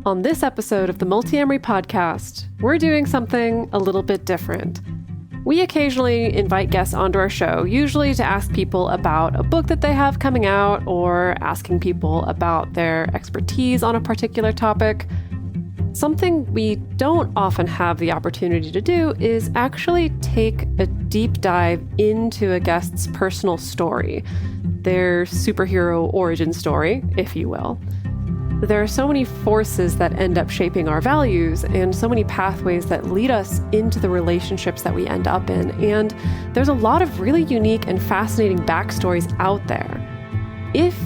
On this episode of the Multiamory podcast, we're doing something a little bit different. We occasionally invite guests onto our show, usually to ask people about a book that they have coming out or asking people about their expertise on a particular topic. Something we don't often have the opportunity to do is actually take a deep dive into a guest's personal story, their superhero origin story, if you will. There are so many forces that end up shaping our values and so many pathways that lead us into the relationships that we end up in. And there's a lot of really unique and fascinating backstories out there. If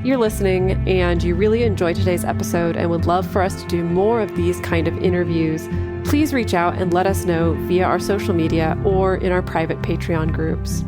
you're listening and you really enjoyed today's episode and would love for us to do more of these kind of interviews, please reach out and let us know via our social media or in our private Patreon groups.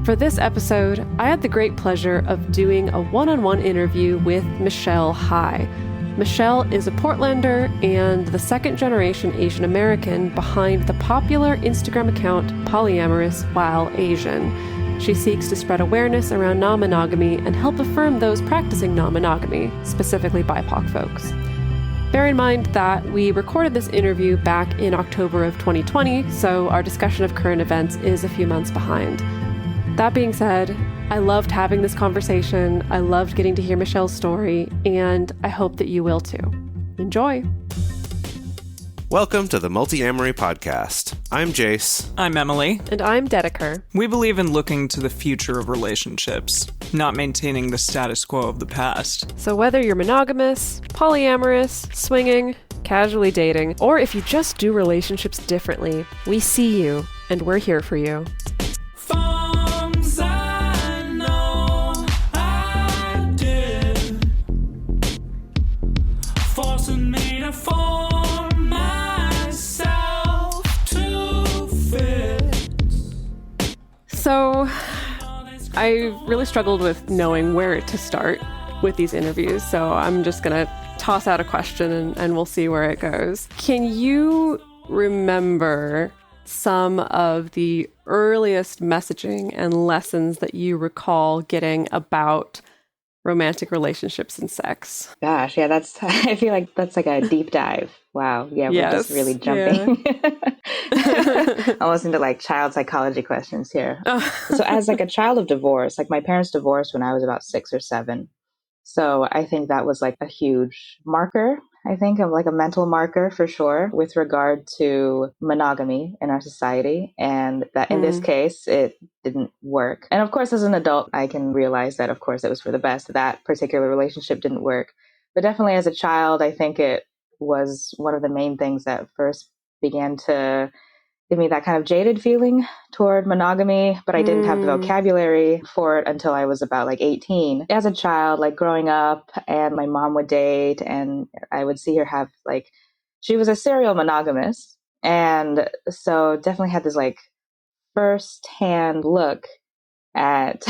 For this episode, I had the great pleasure of doing a one-on-one interview with Michelle Hai. Michelle is a Portlander and the second-generation Asian American behind the popular Instagram account Polyamorous while Asian. She seeks to spread awareness around non-monogamy and help affirm those practicing non-monogamy, specifically BIPOC folks. Bear in mind that we recorded this interview back in October of 2020, so our discussion of current events is a few months behind. That being said, I loved having this conversation. I loved getting to hear Michelle's story, and I hope that you will too. Enjoy. Welcome to the Multiamory podcast. I'm Jase. I'm Emily. And I'm Dedeker. We believe in looking to the future of relationships, not maintaining the status quo of the past. So whether you're monogamous, polyamorous, swinging, casually dating, or if you just do relationships differently, we see you, and we're here for you. So I really struggled with knowing where to start with these interviews, so I'm just going to toss out a question and we'll see where it goes. Can you remember some of the earliest messaging and lessons that you recall getting about romantic relationships and sex? Gosh, yeah, I feel like that's like a deep dive. Wow. Yeah, yes, we're just really jumping. Yeah. Almost into like child psychology questions here. So as like a child of divorce, like my parents divorced when I was about 6 or 7. So I think that was like a huge marker, I think, of like a mental marker for sure with regard to monogamy in our society. And that in this case, it didn't work. And of course, as an adult, I can realize that, of course, it was for the best. That particular relationship didn't work. But definitely as a child, I think it was one of the main things that first began to give me that kind of jaded feeling toward monogamy, but I didn't have the vocabulary for it until I was about like 18. As a child, like growing up, and my mom would date and I would see her have like, she was a serial monogamist. And so definitely had this like first-hand look at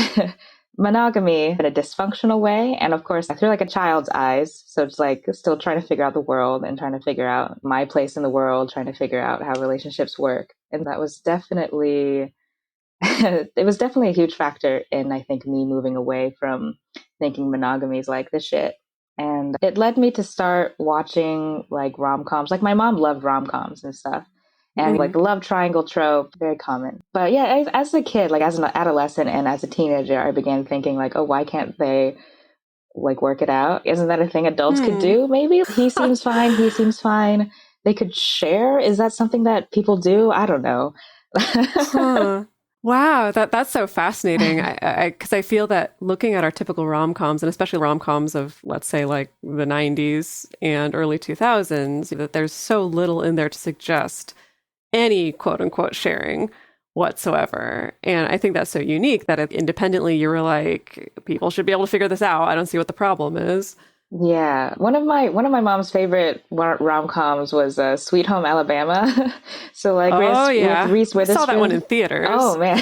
monogamy in a dysfunctional way. And of course, through like a child's eyes. So it's like still trying to figure out the world and trying to figure out my place in the world, trying to figure out how relationships work. And that was definitely, it was definitely a huge factor in, I think, me moving away from thinking monogamy is like the shit. And it led me to start watching like rom-coms. Like my mom loved rom-coms and stuff. And like the love triangle trope, very common. But yeah, as a kid, like as an adolescent and as a teenager, I began thinking like, oh, why can't they like work it out? Isn't that a thing adults could do? Maybe he seems fine. He seems fine. They could share. Is that something that people do? I don't know. Wow, that's so fascinating. Because I feel that looking at our typical rom-coms, and especially rom-coms of, let's say, like the 90s and early 2000s, that there's so little in there to suggest any quote-unquote sharing whatsoever. And I think that's so unique that independently you were like, people should be able to figure this out. I don't see what the problem is. Yeah. One of my mom's favorite rom-coms was Sweet Home Alabama. So like with Reese Witherspoon. I saw that one in theaters. Oh man.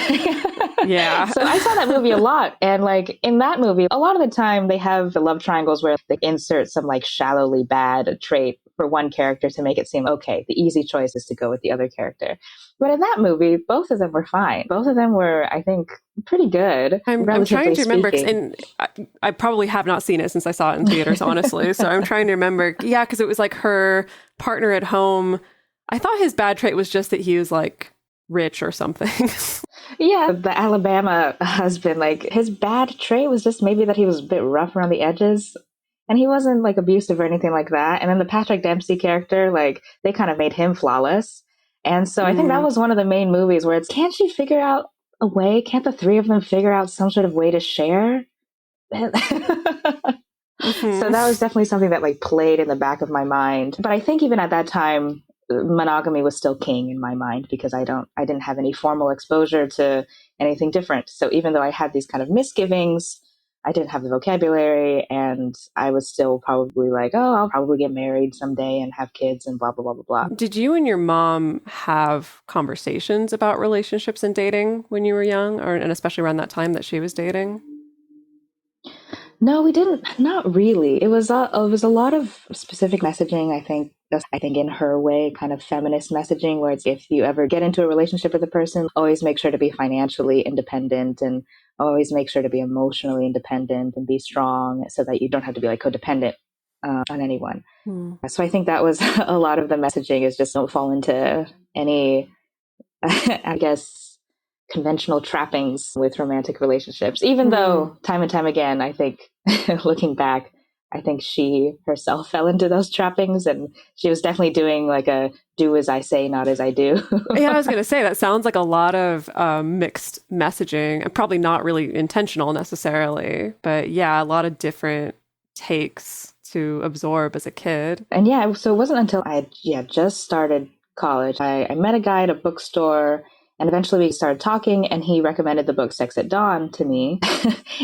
Yeah. So I saw that movie a lot. And like in that movie, a lot of the time they have the love triangles where they insert some like shallowly bad trait for one character to make it seem okay. The easy choice is to go with the other character. But in that movie, both of them were fine. Both of them were, I think, pretty good. I'm trying to remember, and I probably have not seen it since I saw it in theaters, honestly. So I'm trying to remember. Yeah, because it was like her partner at home. I thought his bad trait was just that he was like rich or something. Yeah, the Alabama husband, like his bad trait was just maybe that he was a bit rough around the edges. And he wasn't like abusive or anything like that. And then the Patrick Dempsey character, like they kind of made him flawless. And so I think that was one of the main movies where it's, can't she figure out a way? Can't the three of them figure out some sort of way to share? So that was definitely something that like played in the back of my mind. But I think even at that time, monogamy was still king in my mind because I didn't have any formal exposure to anything different. So even though I had these kind of misgivings, I didn't have the vocabulary, and I was still probably like, oh, I'll probably get married someday and have kids and blah, blah, blah, blah, blah. Did you and your mom have conversations about relationships and dating when you were young, and especially around that time that she was dating? No, we didn't. Not really. It was a lot of specific messaging, I think. I think in her way, kind of feminist messaging, where it's if you ever get into a relationship with a person, always make sure to be financially independent and always make sure to be emotionally independent and be strong so that you don't have to be like codependent on anyone. So I think that was a lot of the messaging is just don't fall into any, I guess, conventional trappings with romantic relationships, even though time and time again, I think looking back, I think she herself fell into those trappings, and she was definitely doing like a do as I say, not as I do. Yeah, I was going to say that sounds like a lot of mixed messaging, and probably not really intentional necessarily, but yeah, a lot of different takes to absorb as a kid. And yeah, so it wasn't until I just started college. I met a guy at a bookstore. And eventually we started talking, and he recommended the book Sex at Dawn to me.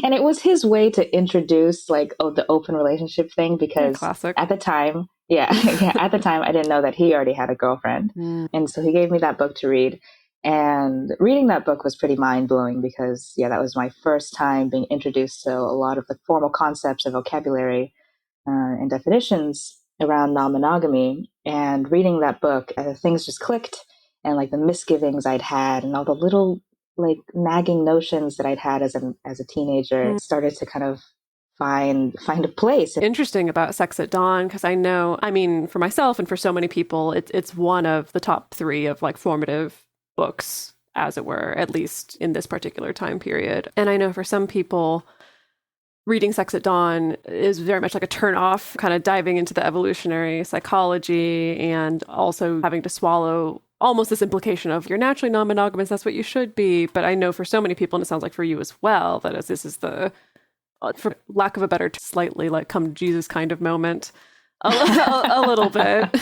And it was his way to introduce like, the open relationship thing, because at the time, at the time I didn't know that he already had a girlfriend. And so he gave me that book to read. And reading that book was pretty mind-blowing because, that was my first time being introduced to a lot of the formal concepts of vocabulary and definitions around non-monogamy. And reading that book, things just clicked. And like the misgivings I'd had and all the little like nagging notions that I'd had as a teenager started to kind of find a place. Interesting about Sex at Dawn, because I know, I mean, for myself and for so many people, it's one of the top 3 of like formative books, as it were, at least in this particular time period. And I know for some people, reading Sex at Dawn is very much like a turn off, kind of diving into the evolutionary psychology and also having to swallow almost this implication of you're naturally non-monogamous, that's what you should be. But I know for so many people, and it sounds like for you as well, that this is the, for lack of a better, slightly like come to Jesus kind of moment, a little bit,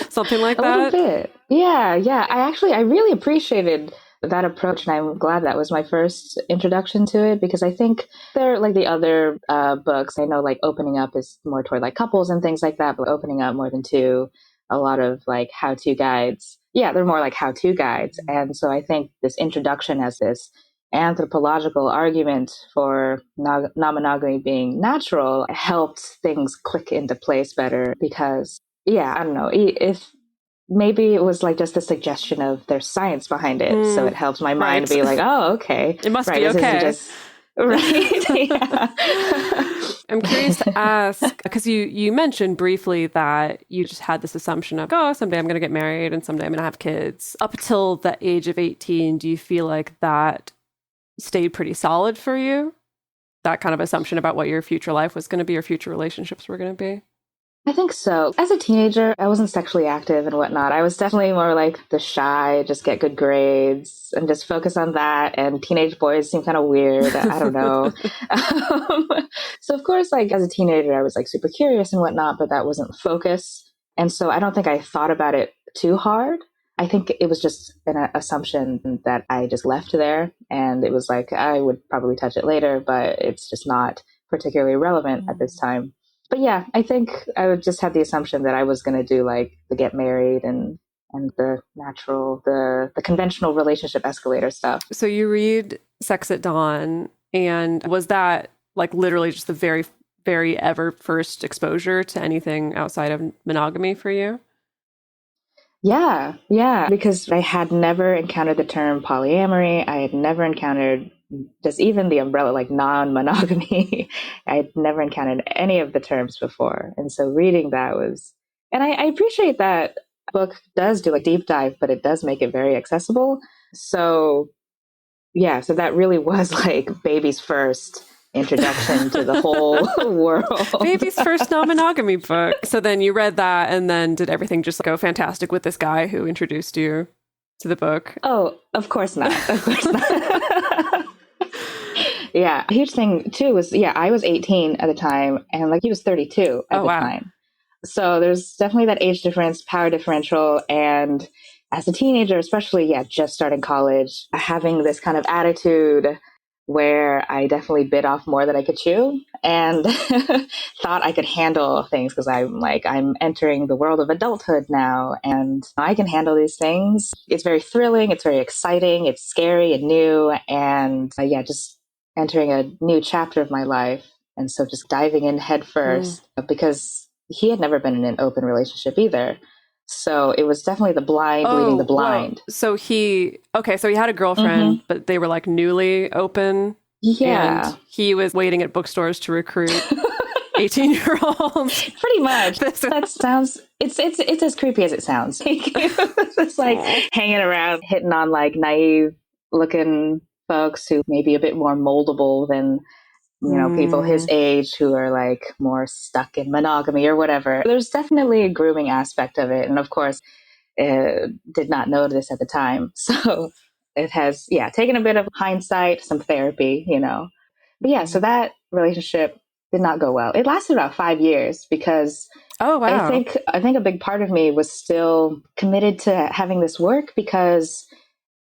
something like that. A little bit. Yeah. I really appreciated that approach, and I'm glad that was my first introduction to it, because I think they're like the other books. I know like Opening Up is more toward like couples and things like that, but Opening Up more than 2, a lot of like how-to guides. Yeah, they're more like how-to guides. And so I think this introduction as this anthropological argument for non-monogamy being natural helped things click into place better because, I don't know, if maybe it was like just a suggestion of there's science behind it. So it helps my mind be like, oh, okay. It must be okay. Right. Yeah. I'm curious to ask, because you mentioned briefly that you just had this assumption of, someday I'm going to get married and someday I'm going to have kids. Up until the age of 18, do you feel like that stayed pretty solid for you? That kind of assumption about what your future life was going to be or future relationships were going to be? I think so. As a teenager, I wasn't sexually active and whatnot. I was definitely more like the shy, just get good grades and just focus on that. And teenage boys seem kind of weird. I don't know. So of course, like as a teenager, I was like super curious and whatnot, but that wasn't the focus. And so I don't think I thought about it too hard. I think it was just an assumption that I just left there. And it was like, I would probably touch it later, but it's just not particularly relevant at this time. But yeah, I think I would just have the assumption that I was going to do like the get married and the natural, the conventional relationship escalator stuff. So you read Sex at Dawn, and was that like literally just the very very ever first exposure to anything outside of monogamy for you? Yeah, because I had never encountered the term polyamory. I had never encountered just even the umbrella like non-monogamy. I had never encountered any of the terms before. And so reading that was, and I appreciate that book does do a deep dive, but it does make it very accessible. So yeah, so that really was like baby's first introduction to the whole world. Baby's first non-monogamy book. So then you read that, and then did everything just go fantastic with this guy who introduced you to the book? Oh, of course not. Of course not. Yeah. A huge thing too was, I was 18 at the time, and like he was 32 at the time. So there's definitely that age difference, power differential. And as a teenager, especially, just starting college, having this kind of attitude where I definitely bit off more than I could chew and thought I could handle things because I'm entering the world of adulthood now and I can handle these things. It's very thrilling. It's very exciting. It's scary and new. And just entering a new chapter of my life. And so just diving in head first because he had never been in an open relationship either. So it was definitely the blind leading the blind. Whoa. So he had a girlfriend, but they were like newly open. Yeah. And he was waiting at bookstores to recruit 18-year-olds. Pretty much. That sounds, it's as creepy as it sounds. It's like hanging around, hitting on like naive looking folks who may be a bit more moldable than people his age who are like more stuck in monogamy or whatever. There's definitely a grooming aspect of it. And of course, did not know this at the time. So it has, taken a bit of hindsight, some therapy, But so that relationship did not go well. It lasted about 5 years because I think a big part of me was still committed to having this work because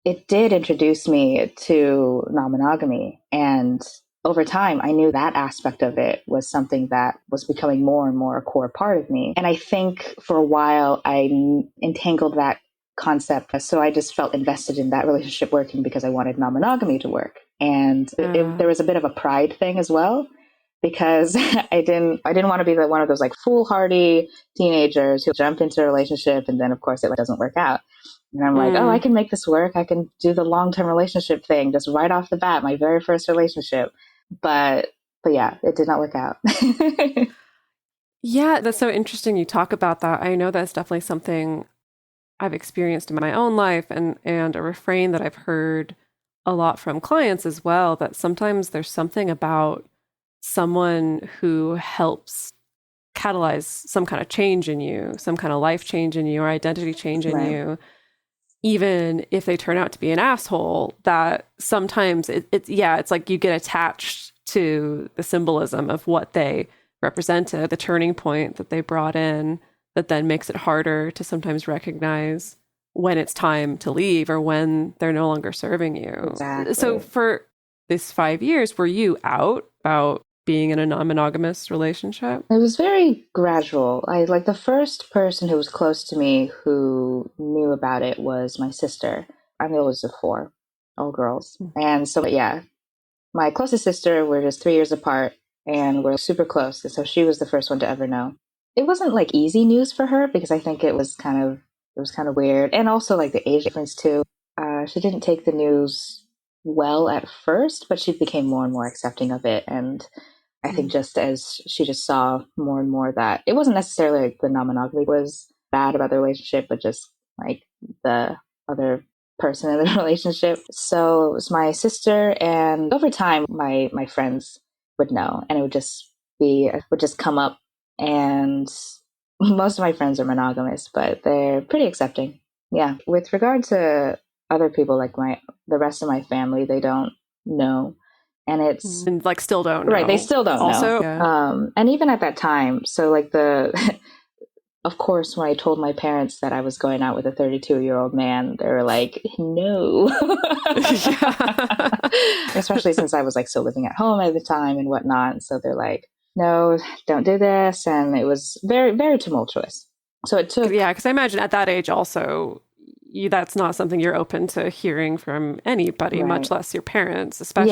it did introduce me to non-monogamy. And over time, I knew that aspect of it was something that was becoming more and more a core part of me. And I think for a while, I entangled that concept. So I just felt invested in that relationship working because I wanted non-monogamy to work. And there was a bit of a pride thing as well, because I didn't want to be one of those like foolhardy teenagers who jump into a relationship and then, of course, it doesn't work out. And I'm like, I can make this work. I can do the long-term relationship thing just right off the bat, my very first relationship. But it did not work out. Yeah, that's so interesting you talk about that. I know that's definitely something I've experienced in my own life and a refrain that I've heard a lot from clients as well, that sometimes there's something about someone who helps catalyze some kind of change in you, some kind of life change in you or identity change in you. Even if they turn out to be an asshole, that sometimes it's like you get attached to the symbolism of what they represented, the turning point that they brought in, that then makes it harder to sometimes recognize when it's time to leave or when they're no longer serving you. Exactly. So for this 5 years, were you out about being in a non-monogamous relationship? It was very gradual. The first person who was close to me who knew about it was my sister. I'm the oldest of 4, all girls. And so, my closest sister, we're just 3 years apart and we're super close. And so she was the first one to ever know. It wasn't like easy news for her because I think it was kind of weird. And also like the age difference too. She didn't take the news well at first, but she became more and more accepting of it. And I think just as she just saw more and more that it wasn't necessarily like the non-monogamy was bad about the relationship, but just like the other person in the relationship. So it was my sister, and over time, my friends would know, and it would just come up. And most of my friends are monogamous, but they're pretty accepting. Yeah. With regard to other people, like the rest of my family, they don't know. And it's like still don't know. Right. They still don't also, know. Yeah. And even at that time, so like of course, when I told my parents that I was going out with a 32-year-old man, they were like, no. Especially since I was like still living at home at the time and whatnot. So they're like, no, don't do this. And it was very, very tumultuous. So it took... Yeah, because I imagine at that age also, that's not something you're open to hearing from anybody, right. Much less your parents, especially.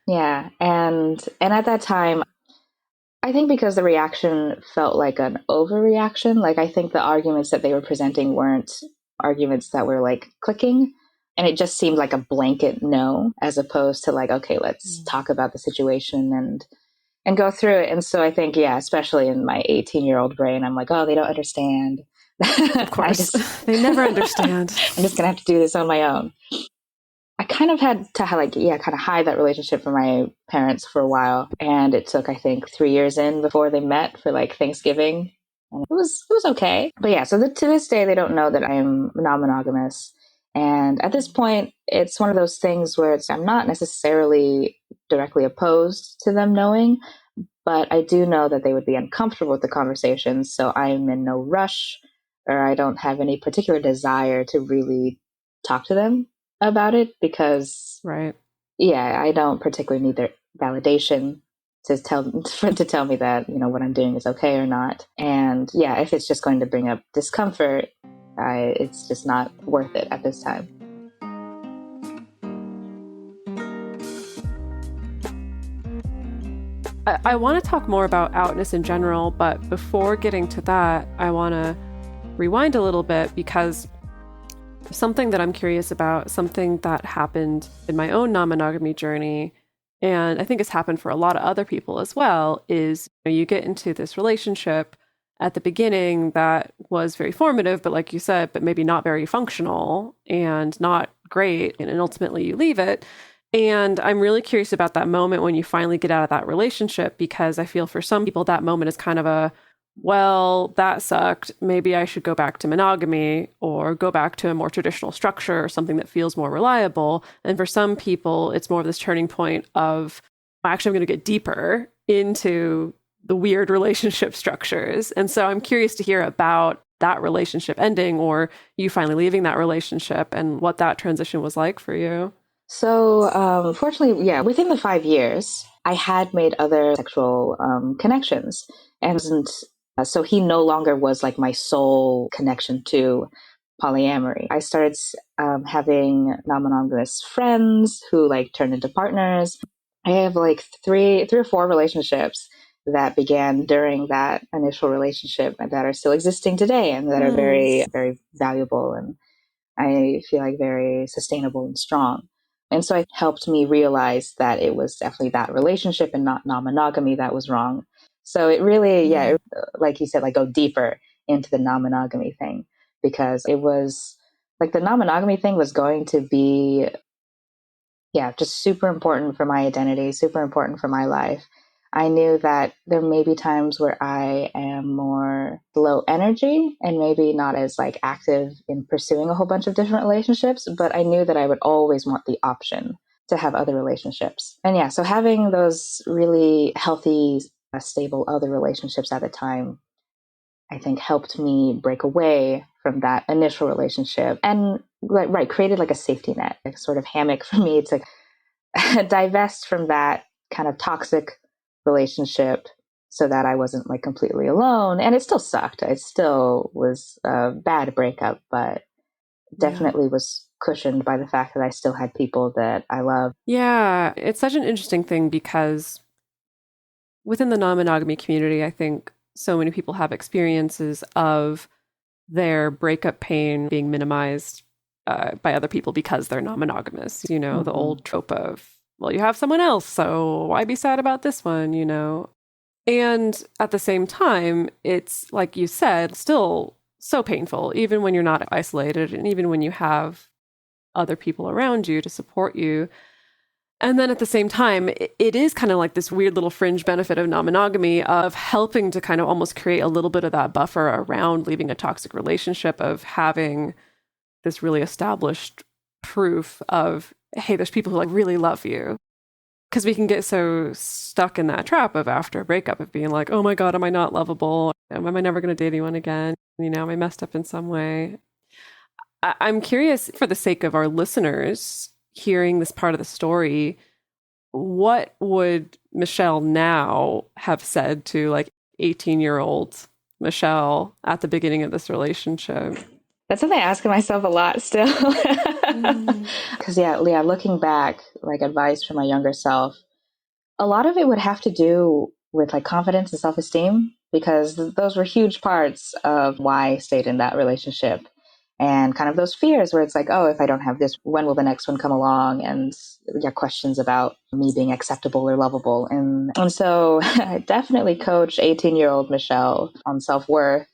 Yeah. And at that time, I think because the reaction felt like an overreaction. Like, I think the arguments that they were presenting weren't arguments that were like clicking. And it just seemed like a blanket no, as opposed to like, okay, let's talk about the situation and go through it. And so I think, yeah, especially in my 18-year-old brain, I'm like, oh, they don't understand. Of course. They never understand. I'm just going to have to do this on my own. I kind of had to kind of hide that relationship from my parents for a while. And it took, I think, 3 years in before they met for like Thanksgiving. And it was okay. But yeah, so to this day, they don't know that I'm non-monogamous. And at this point, it's one of those things where I'm not necessarily directly opposed to them knowing, but I do know that they would be uncomfortable with the conversation. So I'm in no rush, or I don't have any particular desire to really talk to them about it because, right. Yeah, I don't particularly need their validation to tell me that, what I'm doing is okay or not. And yeah, if it's just going to bring up discomfort, it's just not worth it at this time. I want to talk more about outness in general, but before getting to that, I want to rewind a little bit because something that I'm curious about, something that happened in my own non-monogamy journey, and I think it's happened for a lot of other people as well, is you get into this relationship at the beginning that was very formative, but like you said, but maybe not very functional and not great, and ultimately you leave it. And I'm really curious about that moment when you finally get out of that relationship, because I feel for some people that moment is kind of a, well, that sucked. Maybe I should go back to monogamy or go back to a more traditional structure or something that feels more reliable. And for some people, it's more of this turning point of, actually, I'm going to get deeper into the weird relationship structures. And so I'm curious to hear about that relationship ending or you finally leaving that relationship and what that transition was like for you. So, fortunately, yeah, within the 5 years, I had made other sexual connections. And so he no longer was like my sole connection to polyamory. I started having non-monogamous friends who like turned into partners. I have like three or four relationships that began during that initial relationship and that are still existing today and that are very, very valuable and I feel like very sustainable and strong. And so it helped me realize that it was definitely that relationship and not non-monogamy that was wrong. So it really, like you said, like go deeper into the non-monogamy thing because it was like the non-monogamy thing was going to be, just super important for my identity, super important for my life. I knew that there may be times where I am more low energy and maybe not as like active in pursuing a whole bunch of different relationships, but I knew that I would always want the option to have other relationships. And so having those really healthy, stable other relationships at the time, I think helped me break away from that initial relationship and created like a safety net, like a sort of hammock for me to divest from that kind of toxic relationship so that I wasn't like completely alone. And it still sucked. It still was a bad breakup, but definitely was cushioned by the fact that I still had people that I love. Yeah, it's such an interesting thing because within the non-monogamy community, I think so many people have experiences of their breakup pain being minimized by other people because they're non-monogamous. The old trope of, well, you have someone else, so why be sad about this one, And at the same time, it's, like you said, still so painful, even when you're not isolated and even when you have other people around you to support you. And then at the same time, it is kind of like this weird little fringe benefit of non-monogamy of helping to kind of almost create a little bit of that buffer around leaving a toxic relationship, of having this really established proof of, hey, there's people who like really love you. Because we can get so stuck in that trap of after a breakup of being like, oh my God, am I not lovable? Am I never going to date anyone again? Am I messed up in some way? I'm curious, for the sake of our listeners hearing this part of the story, what would Michelle now have said to like 18-year-old Michelle at the beginning of this relationship? That's something I ask myself a lot still. Because looking back, like advice from my younger self, a lot of it would have to do with like confidence and self-esteem, because those were huge parts of why I stayed in that relationship. And kind of those fears where it's like, oh, if I don't have this, when will the next one come along? And yeah, questions about me being acceptable or lovable. And so I definitely coached 18-year-old Michelle on self-worth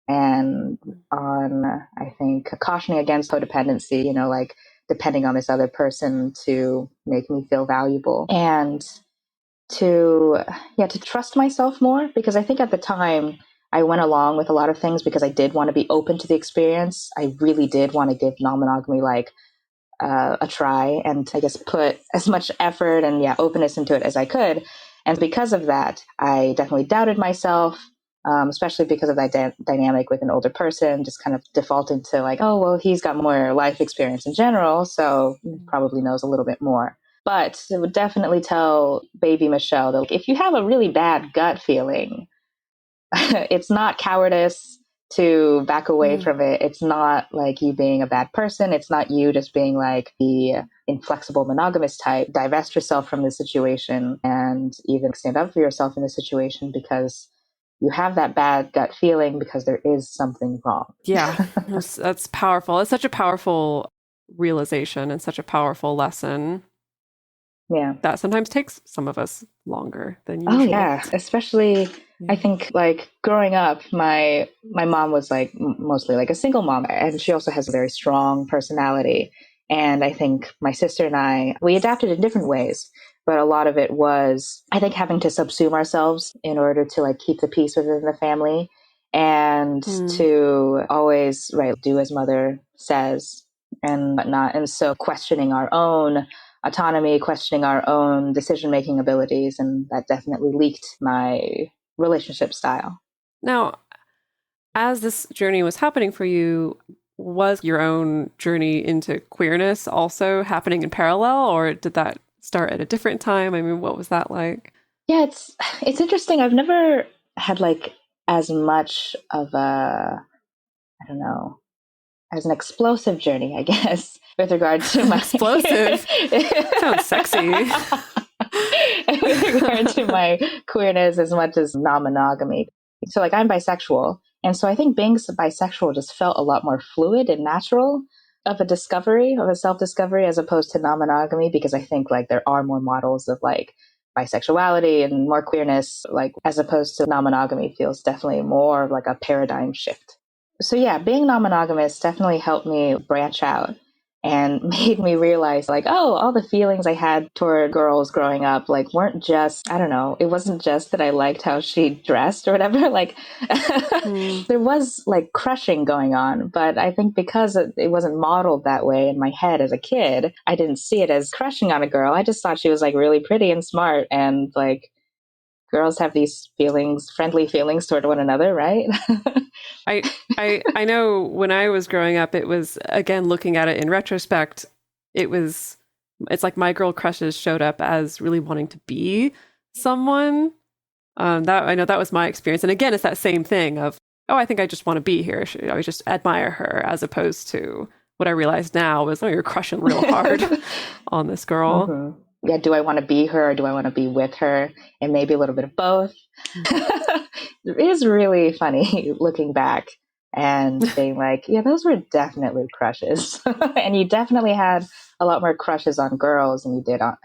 and on, I think, cautioning against codependency, like depending on this other person to make me feel valuable. And to trust myself more, because I think at the time I went along with a lot of things because I did want to be open to the experience. I really did want to give non-monogamy a try, and I guess put as much effort and openness into it as I could. And because of that, I definitely doubted myself, especially because of that dynamic with an older person, just kind of defaulting to like, oh, well, he's got more life experience in general, so he probably knows a little bit more. But it would definitely tell baby Michelle that if you have a really bad gut feeling, it's not cowardice to back away from it. It's not like you being a bad person. It's not you just being like the inflexible monogamous type. Divest yourself from the situation and even stand up for yourself in the situation, because you have that bad gut feeling because there is something wrong. Yeah, that's powerful. It's such a powerful realization and such a powerful lesson. Yeah. That sometimes takes some of us longer than usual. Oh, yeah. Especially, I think, like, growing up, my mom was, like, mostly, like, a single mom. And she also has a very strong personality. And I think my sister and I, we adapted in different ways. But a lot of it was, I think, having to subsume ourselves in order to, like, keep the peace within the family. And to always, do as mother says and whatnot. And so questioning our own autonomy, questioning our own decision-making abilities, and that definitely leaked my relationship style. Now, as this journey was happening for you, was your own journey into queerness also happening in parallel, or did that start at a different time? I mean, what was that like? Yeah, it's interesting. I've never had like as much of a, I don't know, as an explosive journey, I guess, with regard to my explosive. Sounds sexy. With regard to my queerness as much as non-monogamy. So like I'm bisexual. And so I think being bisexual just felt a lot more fluid and natural of a self-discovery as opposed to non-monogamy, because I think like there are more models of like bisexuality and more queerness, like as opposed to non-monogamy feels definitely more of like a paradigm shift. So yeah, being non-monogamous definitely helped me branch out and made me realize like, oh, all the feelings I had toward girls growing up, like weren't just, I don't know, it wasn't just that I liked how she dressed or whatever. Like there was like crushing going on, but I think because it wasn't modeled that way in my head as a kid, I didn't see it as crushing on a girl. I just thought she was like really pretty and smart, and like girls have these feelings, friendly feelings toward one another, right? I know when I was growing up, it was, again, looking at it in retrospect, it's like my girl crushes showed up as really wanting to be someone. That I know that was my experience. And again, it's that same thing of, oh, I think I just want to be here. I just admire her, as opposed to what I realized now was, oh, you're crushing real hard on this girl. Mm-hmm. Yeah, do I want to be her or do I want to be with her? And maybe a little bit of both. It is really funny looking back and being like, yeah, those were definitely crushes. And you definitely had a lot more crushes on girls than you did on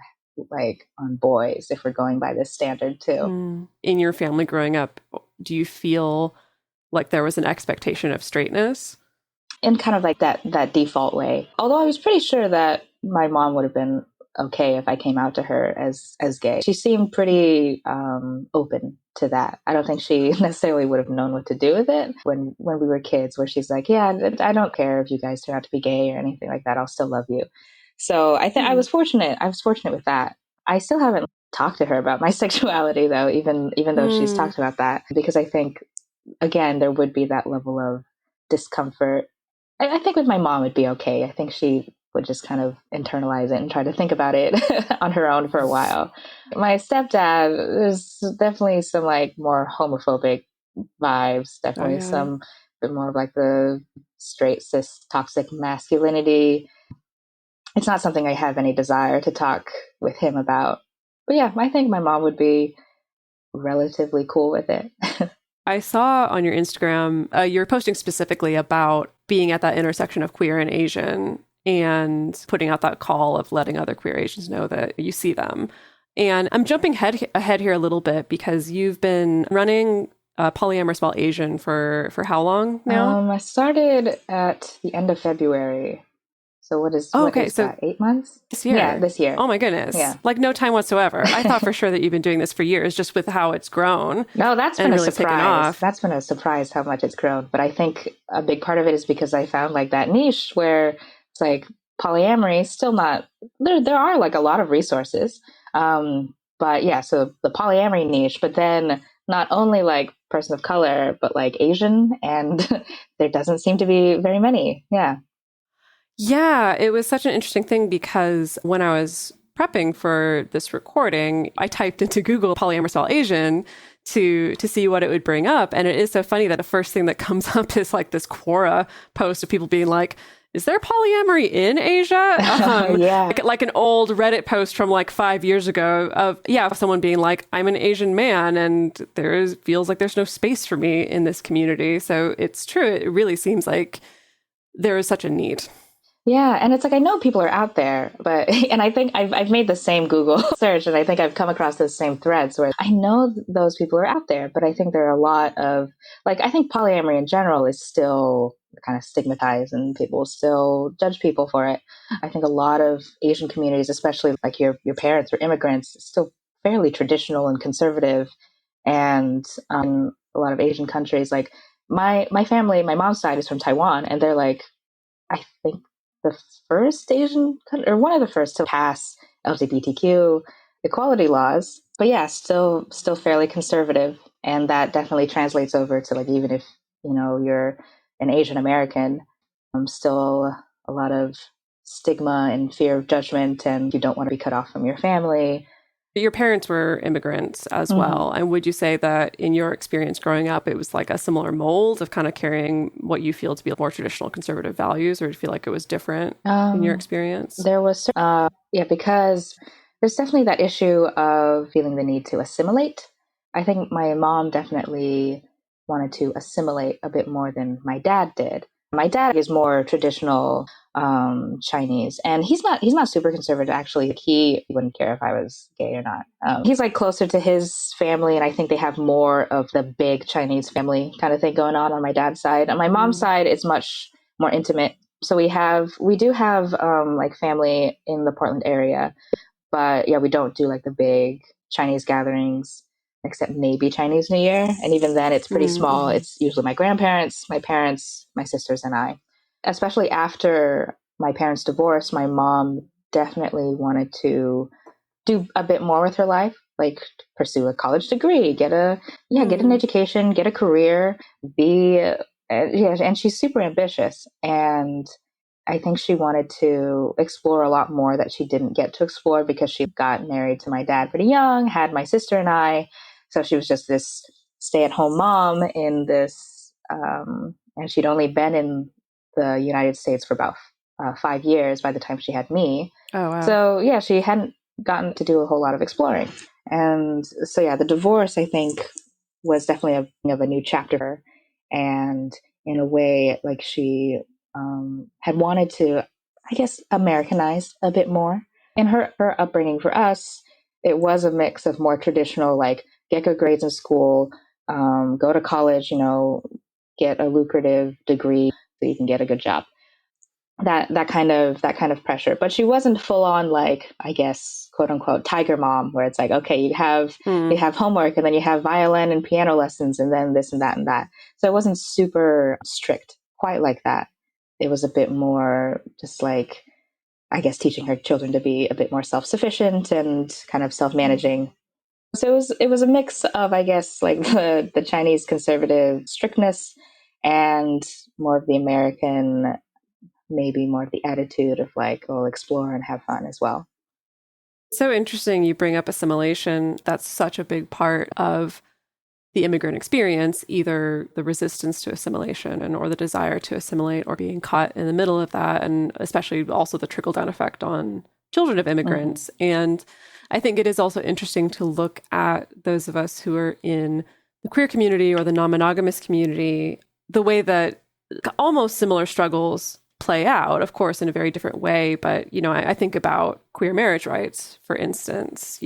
boys, if we're going by this standard too. In your family growing up, do you feel like there was an expectation of straightness? In kind of like that default way. Although I was pretty sure that my mom would have been okay if I came out to her as gay. She seemed pretty open to that. I don't think she necessarily would have known what to do with it when we were kids, where she's like, yeah, I don't care if you guys turn out to be gay or anything like that. I'll still love you. So I think I was fortunate. I was fortunate with that. I still haven't talked to her about my sexuality though, even though she's talked about that, because I think, again, there would be that level of discomfort. I think with my mom it'd be okay. I think she would just kind of internalize it and try to think about it on her own for a while. My stepdad, there's definitely some like more homophobic vibes, definitely some bit more of like the straight cis toxic masculinity. It's not something I have any desire to talk with him about. But yeah, I think my mom would be relatively cool with it. I saw on your Instagram, you're posting specifically about being at that intersection of queer and Asian and putting out that call of letting other queer Asians know that you see them. And I'm jumping ahead here a little bit because you've been running Polyamorous while Asian for how long now? I started at the end of February. So what is that, 8 months? This year? Yeah, this year. Oh my goodness. Yeah. Like no time whatsoever. I thought for sure that you've been doing this for years, just with how it's grown. No, that's been a really taken surprise. off. That's been a surprise how much it's grown. But I think a big part of it is because I found like that niche where it's like polyamory is still not, there are like a lot of resources. But yeah, so the polyamory niche, but then not only like person of color, but like Asian, and there doesn't seem to be very many. Yeah. Yeah, it was such an interesting thing because when I was prepping for this recording, I typed into Google polyamorous while Asian to see what it would bring up. And it is so funny that the first thing that comes up is like this Quora post of people being like, is there polyamory in Asia? Yeah. Like an old Reddit post from like 5 years ago of someone being like, I'm an Asian man and feels like there's no space for me in this community. So it's true. It really seems like there is such a need. Yeah, and it's like I know people are out there, but and I think I've made the same Google search, and I think I've come across those same threads where I know those people are out there, but I think there are a lot of like I think polyamory in general is still kind of stigmatized, and people still judge people for it. I think a lot of Asian communities, especially like your parents or immigrants, still fairly traditional and conservative, and a lot of Asian countries like my family, my mom's side is from Taiwan, and they're like I think the first Asian country, or one of the first to pass LGBTQ equality laws. But yeah, still fairly conservative. And that definitely translates over to like, even if, you're an Asian American, still a lot of stigma and fear of judgment, and you don't want to be cut off from your family. Your parents were immigrants as well. And would you say that in your experience growing up, it was like a similar mold of kind of carrying what you feel to be more traditional conservative values, or do you feel like it was different in your experience? There was, because there's definitely that issue of feeling the need to assimilate. I think my mom definitely wanted to assimilate a bit more than my dad did. My dad is more traditional Chinese, and he's not super conservative. Actually, he wouldn't care if I was gay or not. He's like closer to his family, and I think they have more of the big Chinese family kind of thing going on my dad's side. On my mom's side, it's much more intimate. So we do have like family in the Portland area, but yeah, we don't do like the big Chinese gatherings, except maybe Chinese New Year. And even then it's pretty small. It's usually my grandparents, my parents, my sisters, and I. Especially after my parents' divorce, my mom definitely wanted to do a bit more with her life, like pursue a college degree, get an education, get a career, and she's super ambitious. And I think she wanted to explore a lot more that she didn't get to explore because she got married to my dad pretty young, had my sister and I. So she was just this stay-at-home mom in this, and she'd only been in the United States for about 5 years by the time she had me. Oh, wow. So yeah, she hadn't gotten to do a whole lot of exploring. And so yeah, the divorce, I think, was definitely a new chapter for her. And in a way, like she had wanted to, I guess, Americanize a bit more. In her upbringing for us, it was a mix of more traditional, like get good grades in school, go to college, get a lucrative degree so you can get a good job. That kind of pressure. But she wasn't full on like, I guess, quote unquote, tiger mom, where it's like, okay, you have homework and then you have violin and piano lessons and then this and that and that. So it wasn't super strict quite like that. It was a bit more just like, I guess, teaching her children to be a bit more self-sufficient and kind of self-managing. So it was a mix of, I guess, like the Chinese conservative strictness and more of the American, maybe more of the attitude of like, oh, explore and have fun as well. So interesting you bring up assimilation. That's such a big part of the immigrant experience, either the resistance to assimilation or the desire to assimilate or being caught in the middle of that, and especially also the trickle-down effect on children of immigrants. And I think it is also interesting to look at those of us who are in the queer community or the non-monogamous community, the way that almost similar struggles play out, of course, in a very different way. But, I think about queer marriage rights, for instance,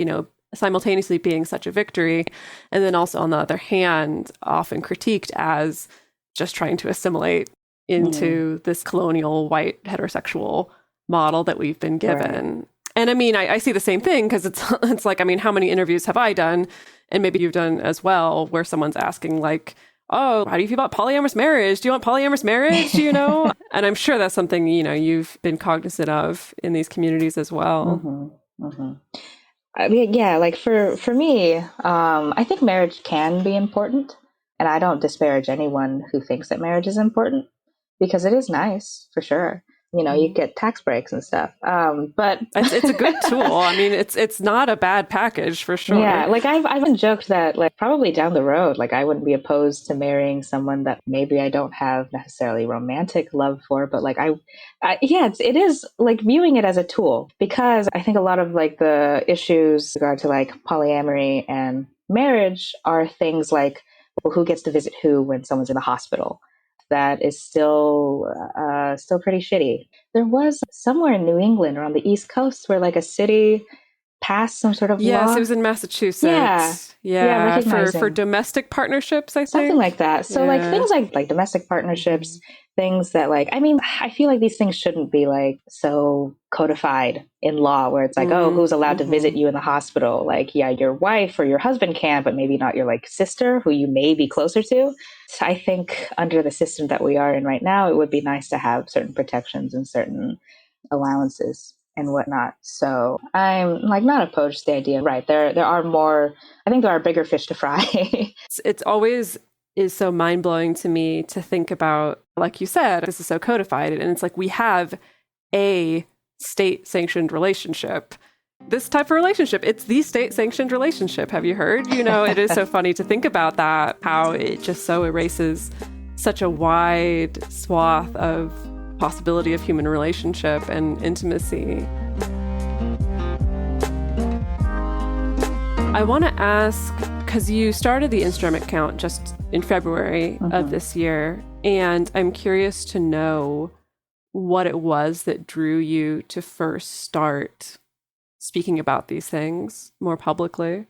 simultaneously being such a victory, and then also, on the other hand, often critiqued as just trying to assimilate into this colonial white heterosexual model that we've been given. Right. And I mean, I see the same thing, because it's like, I mean, how many interviews have I done, and maybe you've done as well, where someone's asking like, oh, how do you feel about polyamorous marriage? Do you want polyamorous marriage? And I'm sure that's something, you've been cognizant of in these communities as well. I mean, yeah, like for me, I think marriage can be important, and I don't disparage anyone who thinks that marriage is important, because it is nice, for sure. You get tax breaks and stuff. But it's a good tool. I mean, it's not a bad package, for sure. Yeah, like I've joked that like probably down the road, like I wouldn't be opposed to marrying someone that maybe I don't have necessarily romantic love for, but like it is like viewing it as a tool, because I think a lot of like the issues with regard to like polyamory and marriage are things like, well, who gets to visit who when someone's in the hospital. That is still pretty shitty. There was somewhere in New England or on the East Coast where like a city passed some sort of law. Yes, it was in Massachusetts. Yeah, for domestic partnerships, I think. Something like that. So like things like domestic partnerships, things that like, I mean, I feel like these things shouldn't be like so codified in law, where it's like, oh, who's allowed to visit you in the hospital? Like, yeah, your wife or your husband can, but maybe not your like sister, who you may be closer to. So I think under the system that we are in right now, it would be nice to have certain protections and certain allowances and whatnot. So I'm like not opposed to the idea. Right. There are more, I think there are bigger fish to fry. It's always is so mind-blowing to me to think about, like you said, this is so codified. And it's like we have a state-sanctioned relationship. This type of relationship, it's the state-sanctioned relationship. Have you heard? It is so funny to think about that, how it just so erases such a wide swath of possibility of human relationship and intimacy. I want to ask, because you started the Instagram account just in February of this year, and I'm curious to know what it was that drew you to first start speaking about these things more publicly.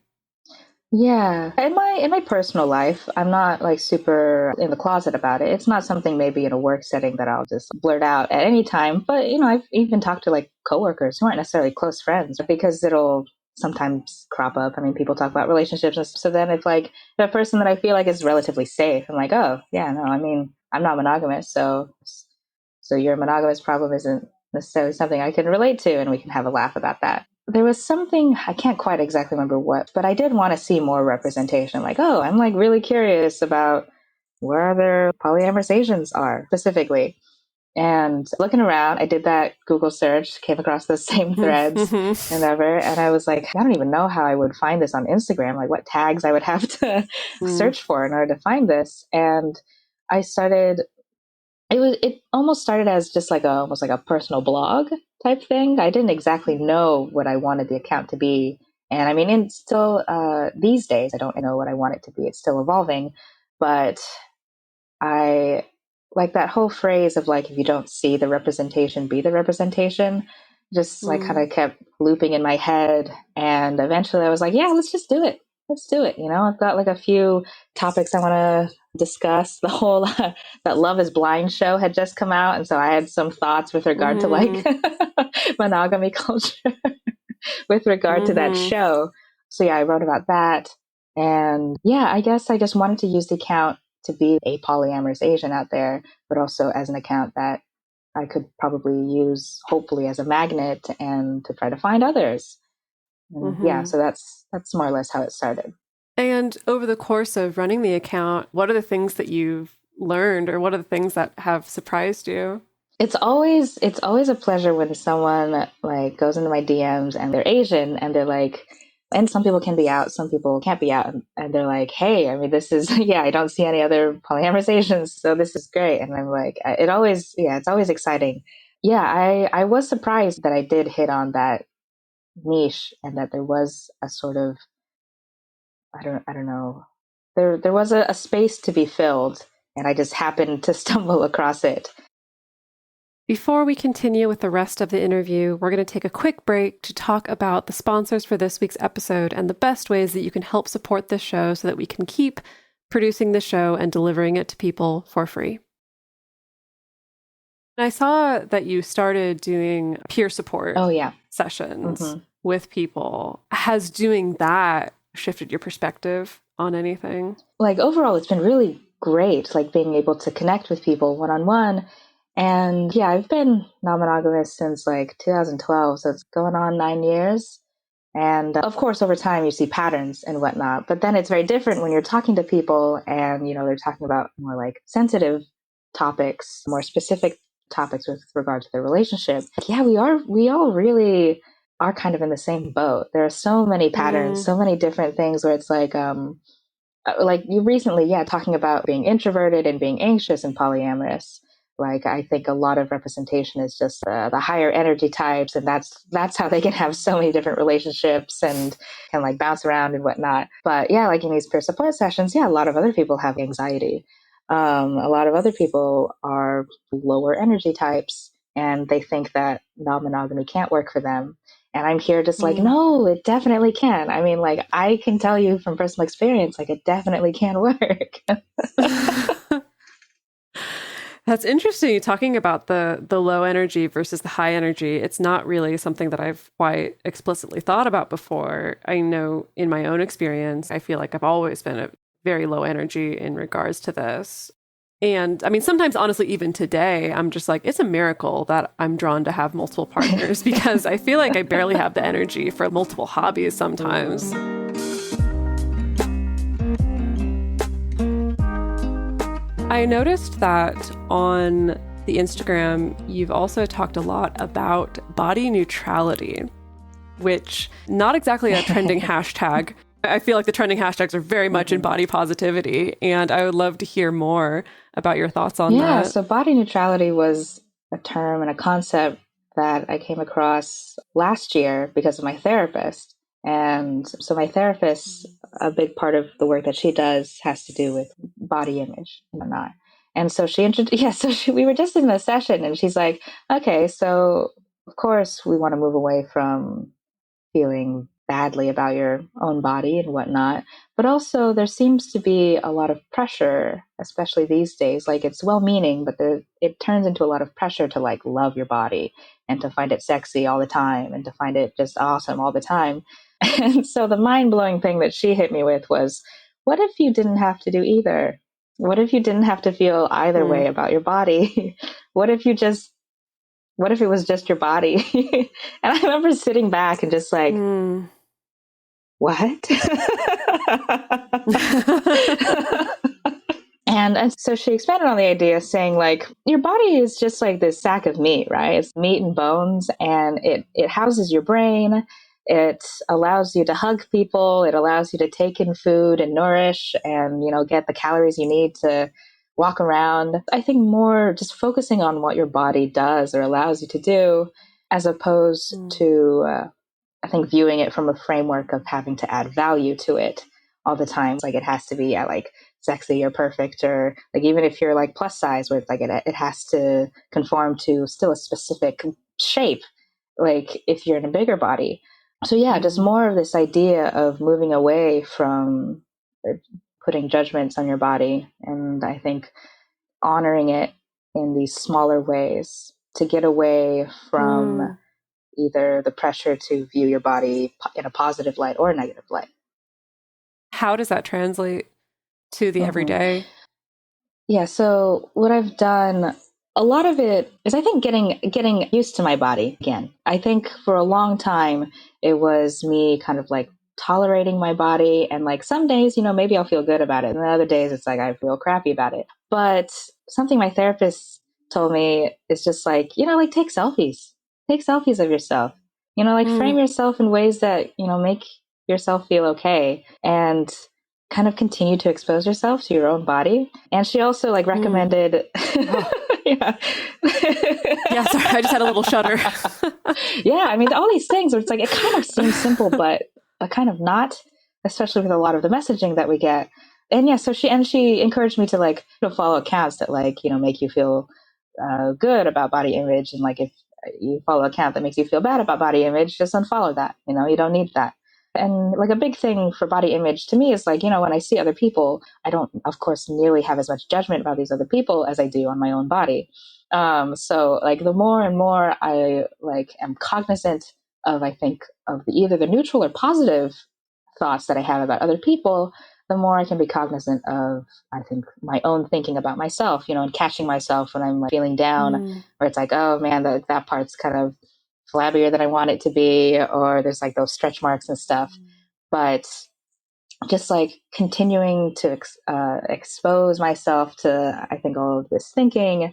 Yeah. In my personal life, I'm not like super in the closet about it. It's not something maybe in a work setting that I'll just blurt out at any time. But, I've even talked to like coworkers who aren't necessarily close friends, because it'll sometimes crop up. I mean, people talk about relationships. And so then if like a person that I feel like is relatively safe, I'm like, oh, yeah, no, I mean, I'm not monogamous. So your monogamous problem isn't necessarily something I can relate to, and we can have a laugh about that. There was something, I can't quite exactly remember what, but I did want to see more representation. Like, oh, I'm like really curious about where other polyamorous Asians are specifically. And looking around, I did that Google search, came across those same threads and ever. And I was like, I don't even know how I would find this on Instagram, like what tags I would have to search for in order to find this. And I started, it almost started as just like almost like a personal blog type thing. I didn't exactly know what I wanted the account to be. And I mean, it's still, these days, I don't know what I want it to be. It's still evolving, but I like that whole phrase of like, if you don't see the representation, be the representation, just like kind of kept looping in my head. And eventually I was like, yeah, let's just do it. Let's do it. I've got like a few topics I want to discuss. The whole that Love is Blind show had just come out. And so I had some thoughts with regard to like monogamy culture with regard to that show. So yeah, I wrote about that. And yeah, I guess I just wanted to use the account to be a polyamorous Asian out there, but also as an account that I could probably use, hopefully, as a magnet and to try to find others. And yeah, so that's more or less how it started. And over the course of running the account, what are the things that you've learned, or what are the things that have surprised you? It's always a pleasure when someone like goes into my DMs and they're Asian and they're like, and some people can be out, some people can't be out. And they're like, hey, I mean, this is, yeah, I don't see any other polyamorous Asians, so this is great. And I'm like, it's always exciting. Yeah, I was surprised that I did hit on that niche, and that there was a sort of, I don't know, there was a space to be filled, and I just happened to stumble across it. Before we continue with the rest of the interview, we're going to take a quick break to talk about the sponsors for this week's episode and the best ways that you can help support this show so that we can keep producing the show and delivering it to people for free. I saw that you started doing peer support sessions with people. Has doing that shifted your perspective on anything? Like overall, it's been really great, like being able to connect with people one-on-one. And yeah, I've been non-monogamous since like 2012, so it's going on 9 years. And of course, over time, you see patterns and whatnot. But then it's very different when you're talking to people and, they're talking about more like sensitive topics, more specific topics with regard to their relationship. Yeah, we all really are kind of in the same boat. There are so many patterns, so many different things where it's like you recently, talking about being introverted and being anxious and polyamorous. Like, I think a lot of representation is just the higher energy types, and that's how they can have so many different relationships and can like bounce around and whatnot. But yeah, like in these peer support sessions, a lot of other people have anxiety. A lot of other people are lower energy types, and they think that non-monogamy can't work for them. And I'm here just like, no, it definitely can. I mean, like, I can tell you from personal experience, like, it definitely can work. That's interesting, talking about the low energy versus the high energy. It's not really something that I've quite explicitly thought about before. I know in my own experience, I feel like I've always been a very low energy in regards to this. And I mean, sometimes, honestly, even today, I'm just like, it's a miracle that I'm drawn to have multiple partners because I feel like I barely have the energy for multiple hobbies sometimes. I noticed that on the Instagram, you've also talked a lot about body neutrality, which not exactly a trending hashtag. I feel like the trending hashtags are very much in body positivity, and I would love to hear more about your thoughts on that. Yeah, so body neutrality was a term and a concept that I came across last year because of my therapist. And so my therapist, a big part of the work that she does has to do with body image and whatnot. And so we were just in a session and she's like, okay, so of course we want to move away from feeling badly about your own body and whatnot. But also there seems to be a lot of pressure, especially these days. Like, it's well-meaning, but it turns into a lot of pressure to like love your body and to find it sexy all the time and to find it just awesome all the time. And so the mind-blowing thing that she hit me with was, what if you didn't have to do either? What if you didn't have to feel either way about your body? What if it was just your body? And I remember sitting back and just like, what? And so she expanded on the idea, saying like, your body is just like this sack of meat, right? It's meat and bones, and it houses your brain. It allows you to hug people. It allows you to take in food and nourish and, get the calories you need to walk around. I think more just focusing on what your body does or allows you to do, as opposed to, I think, viewing it from a framework of having to add value to it all the time. Like, it has to be like sexy or perfect, or like, even if you're like plus size, where like it has to conform to still a specific shape, like if you're in a bigger body. So yeah, just more of this idea of moving away from putting judgments on your body, and I think honoring it in these smaller ways to get away from either the pressure to view your body in a positive light or a negative light. How does that translate to the everyday? Yeah, so what I've done, a lot of it is, I think, getting used to my body again. I think for a long time, it was me kind of like tolerating my body. And like some days, maybe I'll feel good about it. And the other days, it's like I feel crappy about it. But something my therapist told me is just like, like take selfies. Take selfies of yourself. Frame yourself in ways that, make yourself feel okay. And kind of continue to expose yourself to your own body. And she also like recommended... Yeah, sorry, I just had a little shudder. Yeah, I mean, all these things where it's like, it kind of seems simple, but kind of not, especially with a lot of the messaging that we get. And yeah, so she encouraged me to like, follow accounts that like, make you feel good about body image. And like, if you follow an account that makes you feel bad about body image, just unfollow that. You don't need that. And like a big thing for body image to me is like, when I see other people, I don't, of course, nearly have as much judgment about these other people as I do on my own body. So like the more and more I like am cognizant of, I think, of either the neutral or positive thoughts that I have about other people, the more I can be cognizant of, I think, my own thinking about myself, and catching myself when I'm like, feeling down, where it's like, oh man, that part's kind of flabbier than I want it to be, or there's like those stretch marks and stuff. But just like continuing to expose myself to, I think, all of this thinking,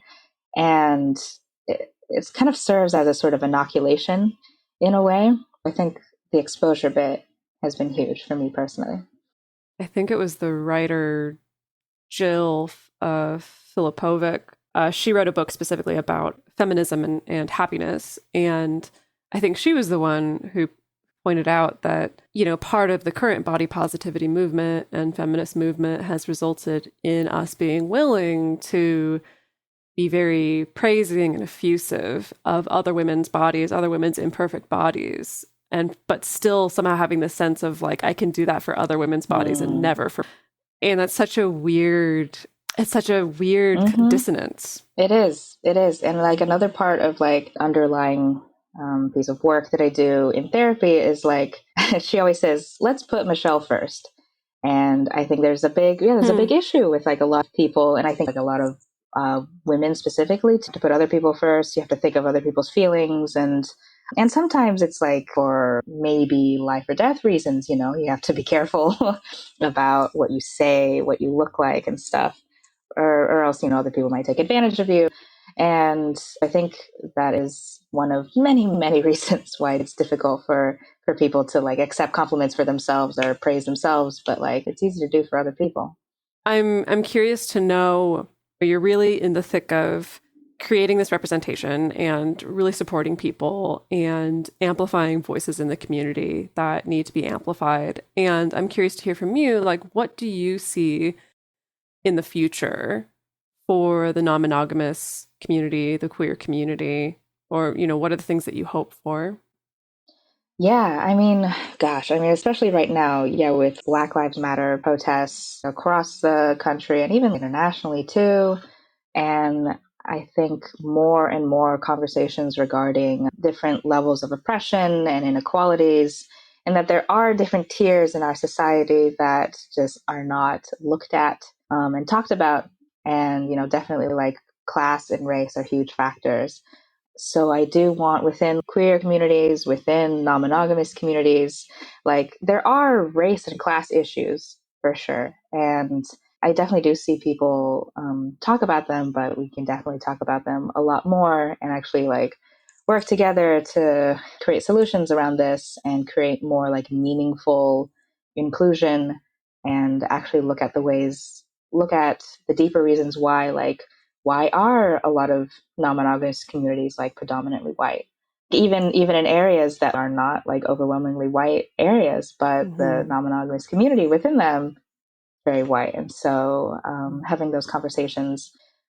and it's kind of serves as a sort of inoculation in a way. I think the exposure bit has been huge for me personally. I think it was the writer Jill Filipovic. She wrote a book specifically about feminism and happiness. And I think she was the one who pointed out that, part of the current body positivity movement and feminist movement has resulted in us being willing to be very praising and effusive of other women's bodies, other women's imperfect bodies. But still somehow having this sense of like, I can do that for other women's bodies and never for, and that's such a weird, dissonance. It is. And like another part of like underlying piece of work that I do in therapy is like, she always says, let's put Michelle first. And I think there's a big issue with like a lot of people. And I think like a lot of women specifically to put other people first. You have to think of other people's feelings, and sometimes it's like for maybe life or death reasons, you have to be careful about what you say, what you look like and stuff, or else, other people might take advantage of you. And I think that is one of many, many reasons why it's difficult for people to like accept compliments for themselves or praise themselves, but like it's easy to do for other people. I'm curious to know, you're really in the thick of creating this representation and really supporting people and amplifying voices in the community that need to be amplified. And I'm curious to hear from you, like, what do you see in the future for the non-monogamous community, the queer community, or, what are the things that you hope for? Yeah, I mean, especially right now, with Black Lives Matter protests across the country and even internationally too. And I think more and more conversations regarding different levels of oppression and inequalities, and that there are different tiers in our society that just are not looked at and talked about. And, definitely like class and race are huge factors. So I do want within queer communities, within non-monogamous communities, like there are race and class issues for sure. And I definitely do see people talk about them, but we can definitely talk about them a lot more and actually like work together to create solutions around this and create more like meaningful inclusion, and actually look at the deeper reasons why are a lot of non-monogamous communities like predominantly white, even in areas that are not like overwhelmingly white areas, but the non-monogamous community within them very white. And so having those conversations,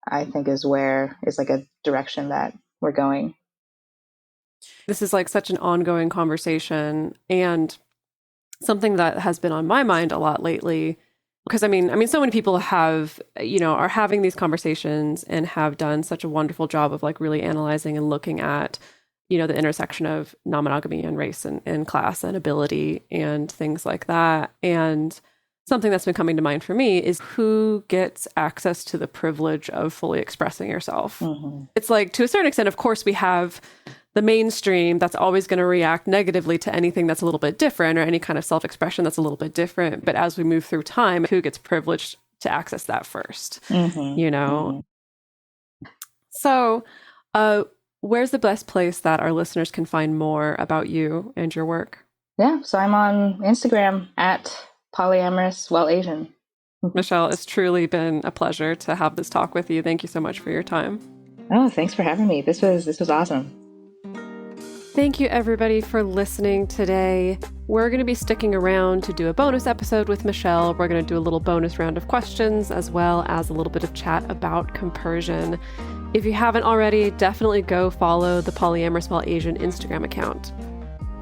I think, is like a direction that we're going. This is like such an ongoing conversation, and something that has been on my mind a lot lately, because I mean, so many people have, are having these conversations and have done such a wonderful job of like really analyzing and looking at, the intersection of non-monogamy and race and class and ability and things like that. And something that's been coming to mind for me is who gets access to the privilege of fully expressing yourself. It's like, to a certain extent, of course, we have the mainstream that's always going to react negatively to anything that's a little bit different, or any kind of self-expression that's a little bit different. But as we move through time, who gets privileged to access that first, So where's the best place that our listeners can find more about you and your work? Yeah, so I'm on Instagram at Polyamorous Well Asian. Michelle, it's truly been a pleasure to have this talk with you. Thank you so much for your time. Oh, thanks for having me. This was awesome. Thank you, everybody, for listening today. We're going to be sticking around to do a bonus episode with Michelle. We're going to do a little bonus round of questions, as well as a little bit of chat about compersion. If you haven't already, definitely go follow the Polyamorous While Asian Instagram account.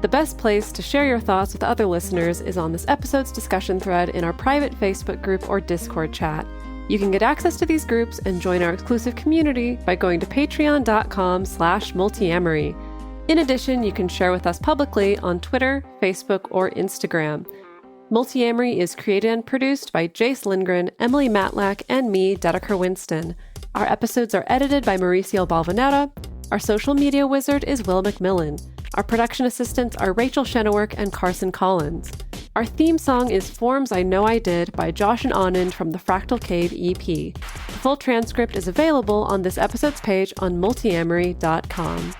The best place to share your thoughts with other listeners is on this episode's discussion thread in our private Facebook group or Discord chat. You can get access to these groups and join our exclusive community by going to patreon.com/multiamory. In addition, you can share with us publicly on Twitter, Facebook, or Instagram. Multiamory is created and produced by Jase Lindgren, Emily Matlack, and me, Dedeker Winston. Our episodes are edited by Mauricio Balvanera. Our social media wizard is Will McMillan. Our production assistants are Rachel Shennework and Carson Collins. Our theme song is Forms I Know I Did by Josh and Anand from the Fractal Cave EP. The full transcript is available on this episode's page on multiamory.com.